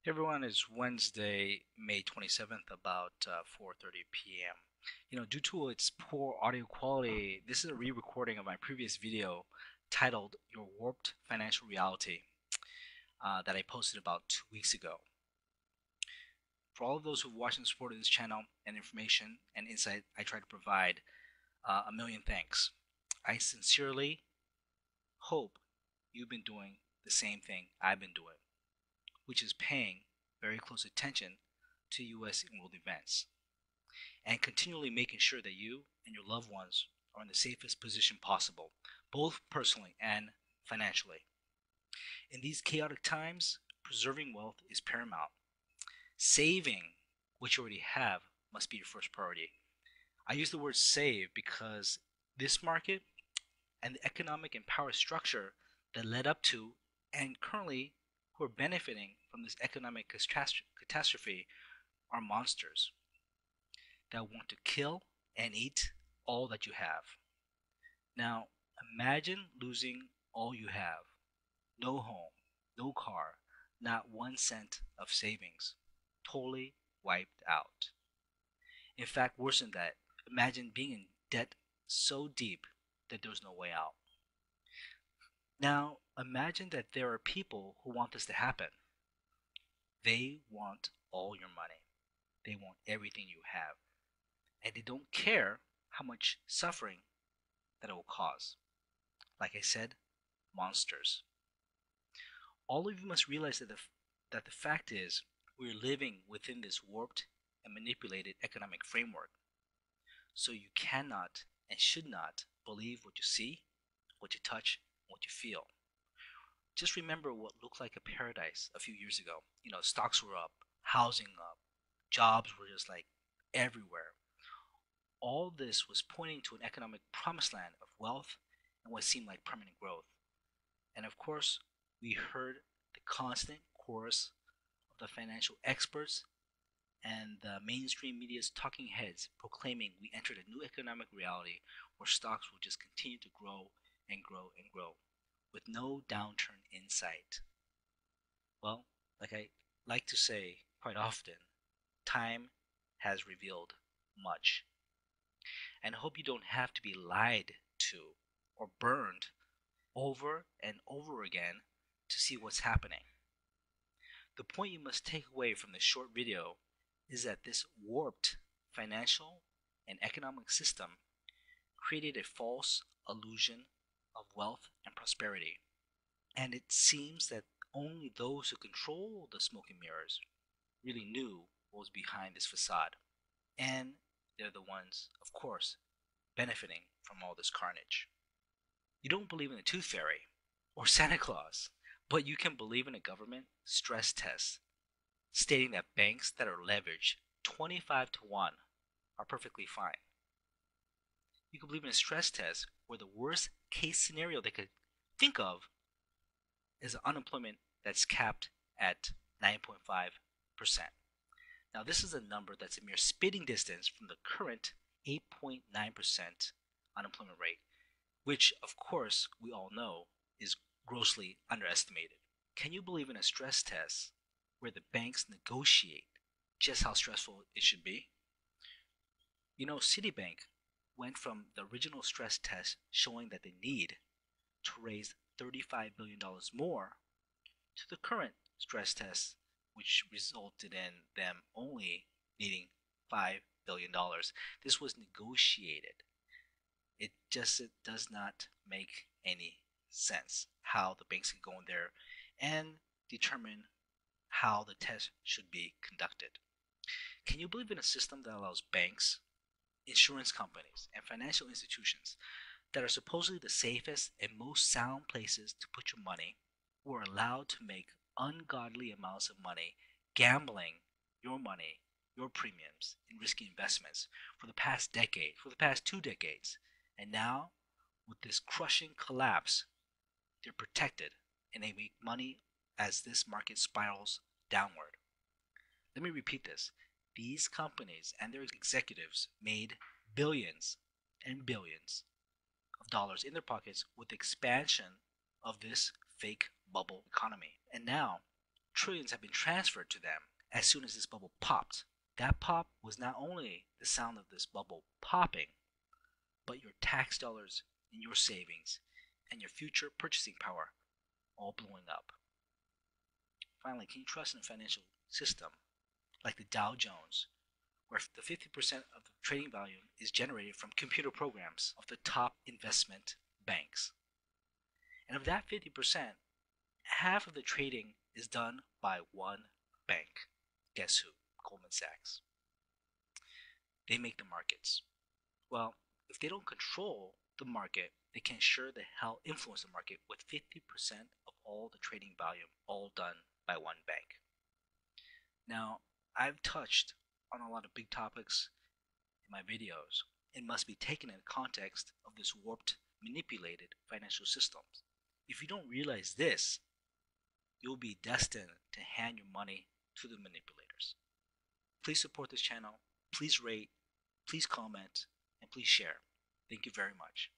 Hey everyone, it's Wednesday, May 27th, about 4:30 p.m. Due to its poor audio quality, this is a re-recording of my previous video titled Your Warped Financial Reality that I posted about 2 weeks ago. For all of those who've watched and supported this channel and information and insight I try to provide, a million thanks. I sincerely hope you've been doing the same thing I've been doing, which is paying very close attention to US and world events, and continually making sure that you and your loved ones are in the safest position possible, both personally and financially. In these chaotic times, preserving wealth is paramount. Saving what you already have must be your first priority. I use the word save because this market and the economic and power structure that led up to and currently who are benefiting from this economic catastrophe are monsters that want to kill and eat all that you have. Now, imagine losing all you have: no home, no car, not 1 cent of savings, totally wiped out. In fact, worse than that, imagine being in debt so deep that there's no way out. Now, imagine that there are people who want this to happen. They want all your money, they want everything you have, and they don't care how much suffering that it will cause. Like I said, monsters. All of you must realize that the fact is we're living within this warped and manipulated economic framework. So you cannot and should not believe what you see, what you touch, what you feel. Just remember what looked like a paradise a few years ago. Stocks were up, housing up, jobs were just like everywhere. All this was pointing to an economic promised land of wealth and what seemed like permanent growth. And of course, we heard the constant chorus of the financial experts and the mainstream media's talking heads proclaiming we entered a new economic reality where stocks will just continue to grow and grow and grow with no downturn in sight. Well, like I like to say quite often, time has revealed much. And I hope you don't have to be lied to or burned over and over again to see what's happening. The point you must take away from this short video is that this warped financial and economic system created a false illusion of wealth and prosperity. And it seems that only those who control the smoke and mirrors really knew what was behind this facade. And they're the ones, of course, benefiting from all this carnage. You don't believe in the tooth fairy or Santa Claus, but you can believe in a government stress test stating that banks that are leveraged 25 to 1 are perfectly fine. You can believe in a stress test where the worst case scenario they could think of is unemployment that's capped at 9.5%. Now, this is a number that's a mere spitting distance from the current 8.9% unemployment rate, which, of course, we all know is grossly underestimated. Can you believe in a stress test where the banks negotiate just how stressful it should be? Citibank went from the original stress test showing that they need to raise $35 billion more to the current stress test, which resulted in them only needing $5 billion. This was negotiated. It does not make any sense how the banks can go in there and determine how the test should be conducted. Can you believe in a system that allows banks, insurance companies, and financial institutions that are supposedly the safest and most sound places to put your money were allowed to make ungodly amounts of money gambling your money, your premiums, in risky investments for the past decade, for the past 2 decades? And now, with this crushing collapse, they're protected and they make money as this market spirals downward. Let me repeat this. These companies and their executives made billions and billions of dollars in their pockets with the expansion of this fake bubble economy. And now, trillions have been transferred to them as soon as this bubble popped. That pop was not only the sound of this bubble popping, but your tax dollars and your savings and your future purchasing power all blowing up. Finally, can you trust in a financial system like the Dow Jones, where the 50% of the trading volume is generated from computer programs of the top investment banks? And of that 50%, half of the trading is done by one bank. Guess who? Goldman Sachs. They make the markets. Well, if they don't control the market, they can sure the hell influence the market with 50% of all the trading volume all done by one bank. Now, I've touched on a lot of big topics in my videos. It must be taken in context of this warped, manipulated financial systems. If you don't realize this, you'll be destined to hand your money to the manipulators. Please support this channel, please rate, please comment, and please share. Thank you very much.